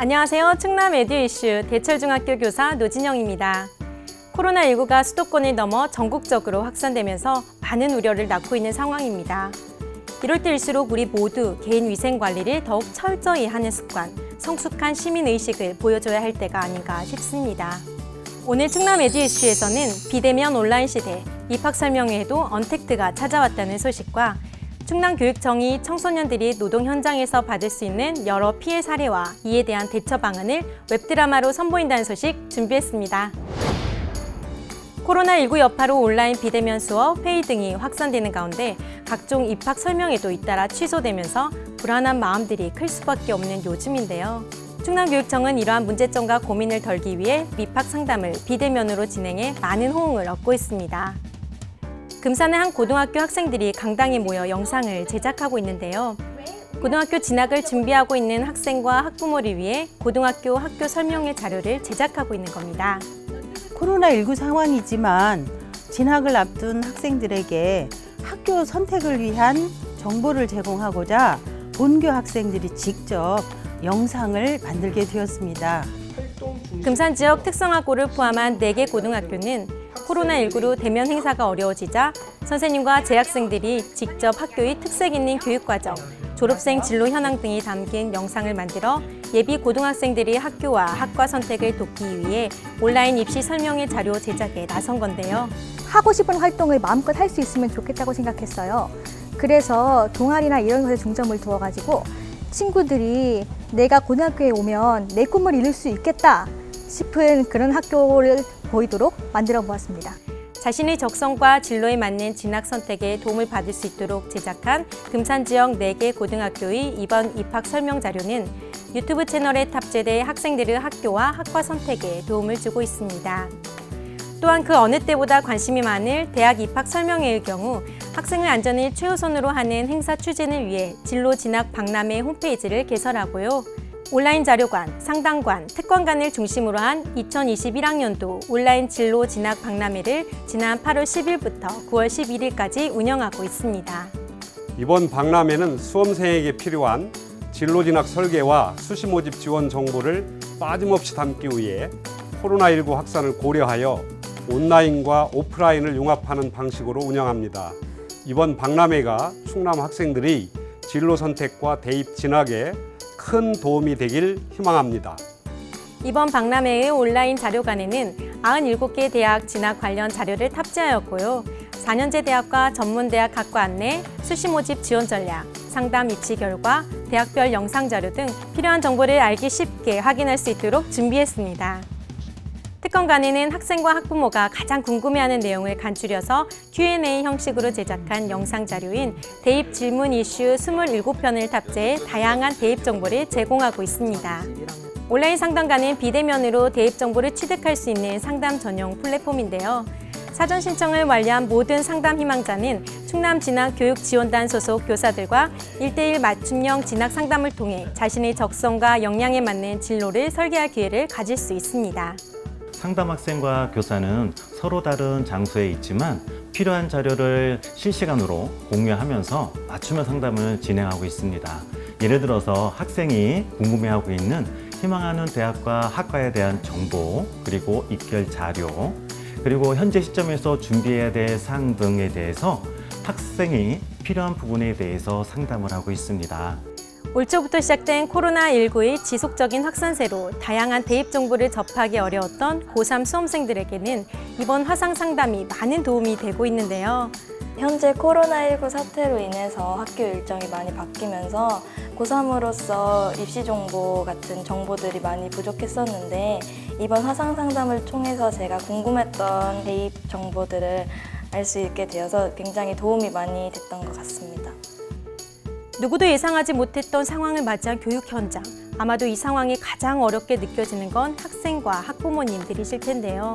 안녕하세요. 충남 에듀 이슈 대철중학교 교사 노진영입니다. 코로나19가 수도권을 넘어 전국적으로 확산되면서 많은 우려를 낳고 있는 상황입니다. 이럴 때일수록 우리 모두 개인 위생 관리를 더욱 철저히 하는 습관, 성숙한 시민의식을 보여줘야 할 때가 아닌가 싶습니다. 오늘 충남 에듀 이슈에서는 비대면 온라인 시대, 입학 설명회에도 언택트가 찾아왔다는 소식과 충남교육청이 청소년들이 노동 현장에서 받을 수 있는 여러 피해 사례와 이에 대한 대처 방안을 웹드라마로 선보인다는 소식 준비했습니다. 코로나19 여파로 온라인 비대면 수업, 회의 등이 확산되는 가운데 각종 입학 설명회도 잇따라 취소되면서 불안한 마음들이 클 수밖에 없는 요즘인데요. 충남교육청은 이러한 문제점과 고민을 덜기 위해 입학 상담을 비대면으로 진행해 많은 호응을 얻고 있습니다. 금산의 한 고등학교 학생들이 강당에 모여 영상을 제작하고 있는데요. 고등학교 진학을 준비하고 있는 학생과 학부모를 위해 고등학교 학교 설명회 자료를 제작하고 있는 겁니다. 코로나19 상황이지만 진학을 앞둔 학생들에게 학교 선택을 위한 정보를 제공하고자 본교 학생들이 직접 영상을 만들게 되었습니다. 금산 지역 특성화고를 포함한 4개 고등학교는 코로나19로 대면 행사가 어려워지자 선생님과 재학생들이 직접 학교의 특색 있는 교육과정, 졸업생 진로 현황 등이 담긴 영상을 만들어 예비 고등학생들이 학교와 학과 선택을 돕기 위해 온라인 입시 설명회 자료 제작에 나선 건데요. 하고 싶은 활동을 마음껏 할 수 있으면 좋겠다고 생각했어요. 그래서 동아리나 이런 것에 중점을 두어가지고 친구들이 내가 고등학교에 오면 내 꿈을 이룰 수 있겠다 싶은 그런 학교를 보이도록 만들어 보았습니다. 자신의 적성과 진로에 맞는 진학 선택에 도움을 받을 수 있도록 제작한 금산 지역 4개 고등학교의 이번 입학 설명 자료는 유튜브 채널에 탑재돼 학생들의 학교와 학과 선택에 도움을 주고 있습니다. 또한 그 어느 때보다 관심이 많을 대학 입학 설명회의 경우 학생의 안전을 최우선으로 하는 행사 추진을 위해 진로 진학 박람회 홈페이지를 개설하고요. 온라인 자료관, 상담관, 특권관을 중심으로 한 2021학년도 온라인 진로 진학 박람회를 지난 8월 10일부터 9월 11일까지 운영하고 있습니다. 이번 박람회는 수험생에게 필요한 진로 진학 설계와 수시 모집 지원 정보를 빠짐없이 담기 위해 코로나19 확산을 고려하여 온라인과 오프라인을 융합하는 방식으로 운영합니다. 이번 박람회가 충남 학생들이 진로 선택과 대입 진학에 큰 도움이 되길 희망합니다. 이번 박람회의 온라인 자료관에는 97개 대학 진학 관련 자료를 탑재하였고요. 4년제 대학과 전문대학 학과 안내, 수시 모집 지원 전략, 상담 입시 결과, 대학별 영상 자료 등 필요한 정보를 알기 쉽게 확인할 수 있도록 준비했습니다. 특권관에는 학생과 학부모가 가장 궁금해하는 내용을 간추려서 Q&A 형식으로 제작한 영상 자료인 대입 질문 이슈 27편을 탑재해 다양한 대입 정보를 제공하고 있습니다. 온라인 상담관은 비대면으로 대입 정보를 취득할 수 있는 상담 전용 플랫폼인데요. 사전 신청을 완료한 모든 상담 희망자는 충남진학교육지원단 소속 교사들과 1:1 맞춤형 진학 상담을 통해 자신의 적성과 역량에 맞는 진로를 설계할 기회를 가질 수 있습니다. 상담 학생과 교사는 서로 다른 장소에 있지만 필요한 자료를 실시간으로 공유하면서 맞춤형 상담을 진행하고 있습니다. 예를 들어서 학생이 궁금해하고 있는 희망하는 대학과 학과에 대한 정보, 그리고 입결 자료, 그리고 현재 시점에서 준비해야 될 사항 등에 대해서 학생이 필요한 부분에 대해서 상담을 하고 있습니다. 올 초부터 시작된 코로나19의 지속적인 확산세로 다양한 대입 정보를 접하기 어려웠던 고3 수험생들에게는 이번 화상 상담이 많은 도움이 되고 있는데요. 현재 코로나19 사태로 인해서 학교 일정이 많이 바뀌면서 고3으로서 입시 정보 같은 정보들이 많이 부족했었는데 이번 화상 상담을 통해서 제가 궁금했던 대입 정보들을 알 수 있게 되어서 굉장히 도움이 많이 됐던 것 같습니다. 누구도 예상하지 못했던 상황을 맞이한 교육 현장. 아마도 이 상황이 가장 어렵게 느껴지는 건 학생과 학부모님들이실 텐데요.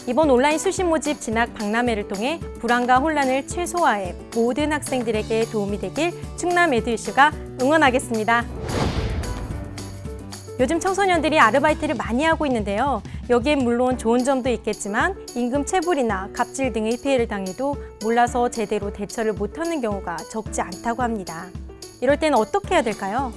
이번 온라인 수시 모집 진학 박람회를 통해 불안과 혼란을 최소화해 모든 학생들에게 도움이 되길 충남 에듀 이슈가 응원하겠습니다. 요즘 청소년들이 아르바이트를 많이 하고 있는데요. 여기엔 물론 좋은 점도 있겠지만 임금 체불이나 갑질 등의 피해를 당해도 몰라서 제대로 대처를 못하는 경우가 적지 않다고 합니다. 이럴 때는 어떻게 해야 될까요?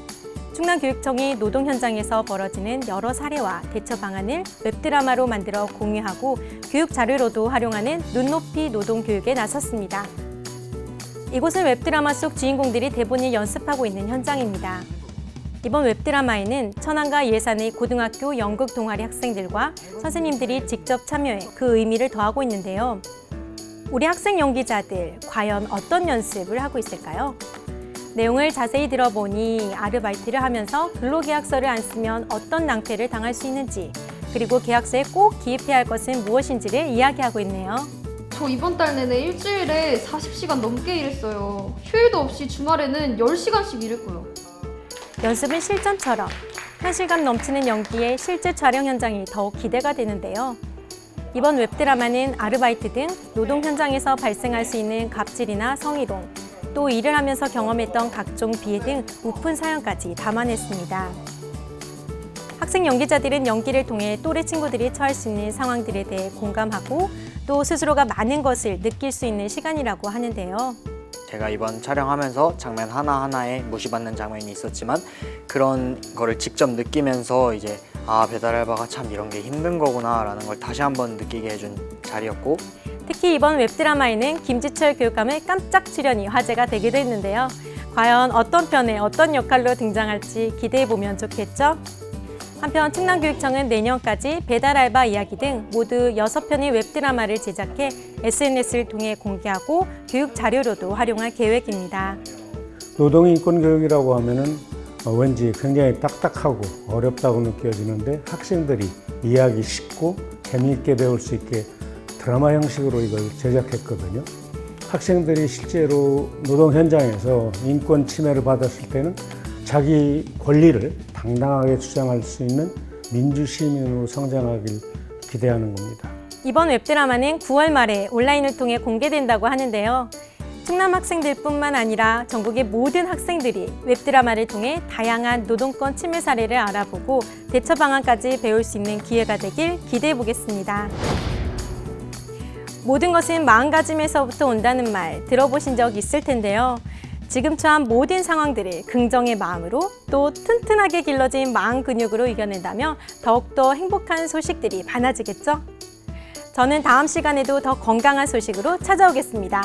충남교육청이 노동 현장에서 벌어지는 여러 사례와 대처 방안을 웹드라마로 만들어 공유하고 교육 자료로도 활용하는 눈높이 노동 교육에 나섰습니다. 이곳은 웹드라마 속 주인공들이 대본을 연습하고 있는 현장입니다. 이번 웹드라마에는 천안과 예산의 고등학교 연극 동아리 학생들과 선생님들이 직접 참여해 그 의미를 더하고 있는데요. 우리 학생 연기자들 과연 어떤 연습을 하고 있을까요? 내용을 자세히 들어보니 아르바이트를 하면서 근로계약서를 안 쓰면 어떤 낭패를 당할 수 있는지, 그리고 계약서에 꼭 기입해야 할 것은 무엇인지를 이야기하고 있네요. 저 이번 달 내내 일주일에 40시간 넘게 일했어요. 휴일도 없이 주말에는 10시간씩 일했고요. 연습은 실전처럼 현실감 넘치는 연기에 실제 촬영 현장이 더욱 기대가 되는데요. 이번 웹드라마는 아르바이트 등 노동 현장에서 발생할 수 있는 갑질이나 성희롱, 또 일을 하면서 경험했던 각종 비애 등 우픈 사연까지 담아냈습니다. 학생 연기자들은 연기를 통해 또래 친구들이 처할 수 있는 상황들에 대해 공감하고 또 스스로가 많은 것을 느낄 수 있는 시간이라고 하는데요. 제가 이번 촬영하면서 장면 하나하나에 무시받는 장면이 있었지만 그런 거를 직접 느끼면서 이제 배달 알바가 참 이런 게 힘든 거구나 라는 걸 다시 한번 느끼게 해준 자리였고, 특히 이번 웹드라마에는 김지철 교육감의 깜짝 출연이 화제가 되기도 했는데요. 과연 어떤 편에 어떤 역할로 등장할지 기대해보면 좋겠죠? 한편 충남교육청은 내년까지 배달 알바 이야기 등 모두 6편의 웹드라마를 제작해 SNS를 통해 공개하고 교육 자료로도 활용할 계획입니다. 노동인권 교육이라고 하면은 왠지 굉장히 딱딱하고 어렵다고 느껴지는데 학생들이 이해하기 쉽고 재미있게 배울 수 있게 드라마 형식으로 이걸 제작했거든요. 학생들이 실제로 노동 현장에서 인권 침해를 받았을 때는 자기 권리를 당당하게 주장할 수 있는 민주시민으로 성장하길 기대하는 겁니다. 이번 웹드라마는 9월 말에 온라인을 통해 공개된다고 하는데요. 충남 학생들뿐만 아니라 전국의 모든 학생들이 웹드라마를 통해 다양한 노동권 침해 사례를 알아보고 대처 방안까지 배울 수 있는 기회가 되길 기대해 보겠습니다. 모든 것은 마음가짐에서부터 온다는 말 들어보신 적 있을 텐데요. 지금처럼 모든 상황들을 긍정의 마음으로 또 튼튼하게 길러진 마음 근육으로 이겨낸다면 더욱더 행복한 소식들이 많아지겠죠? 저는 다음 시간에도 더 건강한 소식으로 찾아오겠습니다.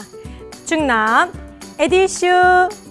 충남 에디슈!